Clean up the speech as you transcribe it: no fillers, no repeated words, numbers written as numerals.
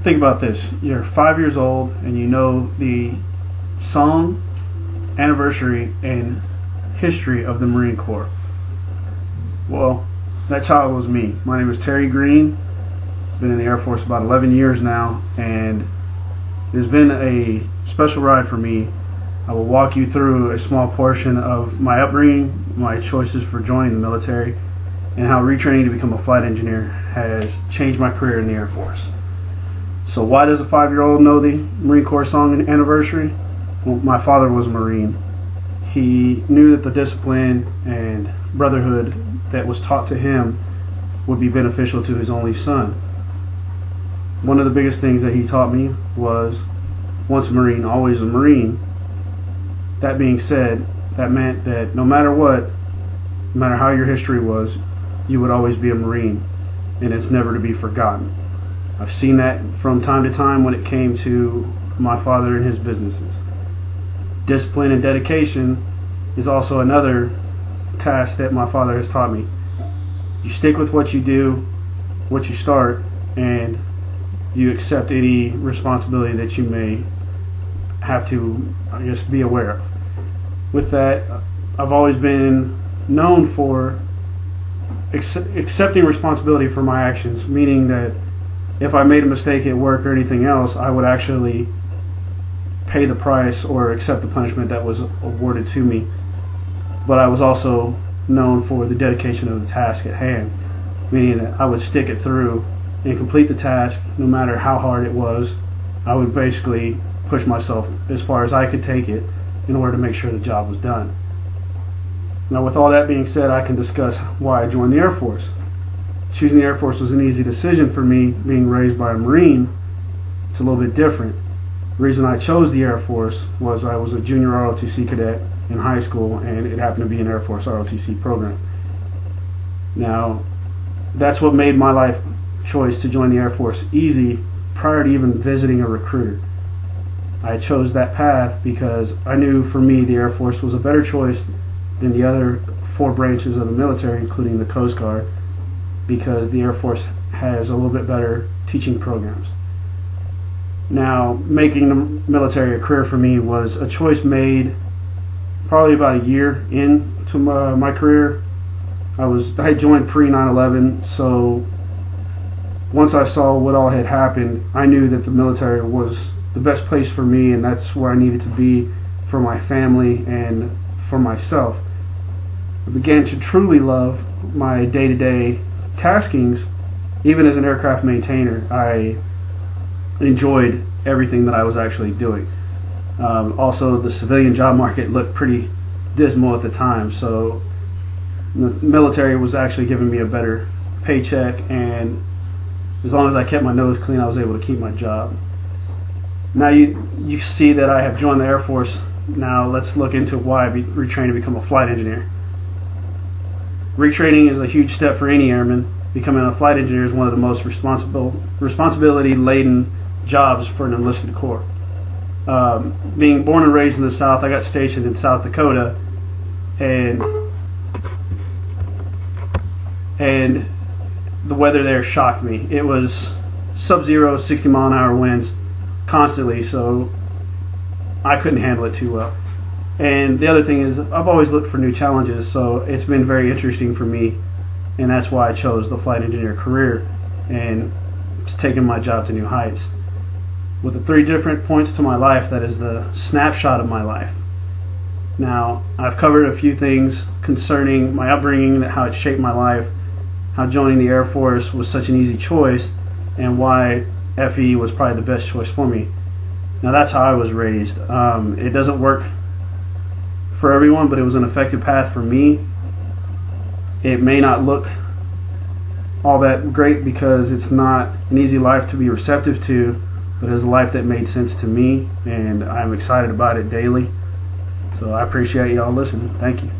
Think about this. You're 5 years old and you know the song, anniversary, and history of the Marine Corps. Well, that child was me. My name is Terry Green. Been in the Air Force about 11 years now, and it's been a special ride for me. I will walk you through a small portion of my upbringing, my choices for joining the military, and how retraining to become a flight engineer has changed my career in the Air Force. So why does a 5-year-old know the Marine Corps song and anniversary? Well, my father was a Marine. He knew that the discipline and brotherhood that was taught to him would be beneficial to his only son. One of the biggest things that he taught me was, once a Marine, always a Marine. That being said, that meant that no matter what, no matter how your history was, you would always be a Marine, and it's never to be forgotten. I've seen that from time to time when it came to my father and his businesses. Discipline and dedication is also another task that my father has taught me. You stick with what you do, what you start, and you accept any responsibility that you may have to, I guess, be aware of. With that, I've always been known for accepting responsibility for my actions, meaning that if I made a mistake at work or anything else, I would actually pay the price or accept the punishment that was awarded to me. But I was also known for the dedication of the task at hand, meaning that I would stick it through and complete the task no matter how hard it was. I would basically push myself as far as I could take it in order to make sure the job was done. Now, with all that being said, I can discuss why I joined the Air Force. Choosing the Air Force was an easy decision for me, being raised by a Marine. It's a little bit different. The reason I chose the Air Force was I was a junior ROTC cadet in high school, and it happened to be an Air Force ROTC program. Now, that's what made my life choice to join the Air Force easy prior to even visiting a recruiter. I chose that path because I knew for me the Air Force was a better choice than the other 4 branches of the military, including the Coast Guard, because the Air Force has a little bit better teaching programs. Now, making the military a career for me was a choice made probably about a year into my career. I joined pre 9/11, so once I saw what all had happened, I knew that the military was the best place for me, and that's where I needed to be for my family and for myself. I began to truly love my day-to-day taskings. Even as an aircraft maintainer, I enjoyed everything that I was actually doing. Also, the civilian job market looked pretty dismal at the time, so the military was actually giving me a better paycheck, and as long as I kept my nose clean, I was able to keep my job. Now you see that I have joined the Air Force. Now let's look into why I retrained to become a flight engineer. Retraining is a huge step for any airman. Becoming a flight engineer is one of the most responsibility-laden jobs for an enlisted corps. Being born and raised in the South, I got stationed in South Dakota, and the weather there shocked me. It was sub-zero, 60-mile-an-hour winds constantly, so I couldn't handle it too well. And the other thing is, I've always looked for new challenges, so it's been very interesting for me, and that's why I chose the flight engineer career, and it's taken my job to new heights. With the 3 different points to my life, that is the snapshot of my life. Now, I've covered a few things concerning my upbringing, how it shaped my life, how joining the Air Force was such an easy choice, and why FE was probably the best choice for me. Now, that's how I was raised. It doesn't work for everyone, but it was an effective path for me. It may not look all that great because it's not an easy life to be receptive to, but it's a life that made sense to me, and I'm excited about it daily. So I appreciate y'all listening. Thank you.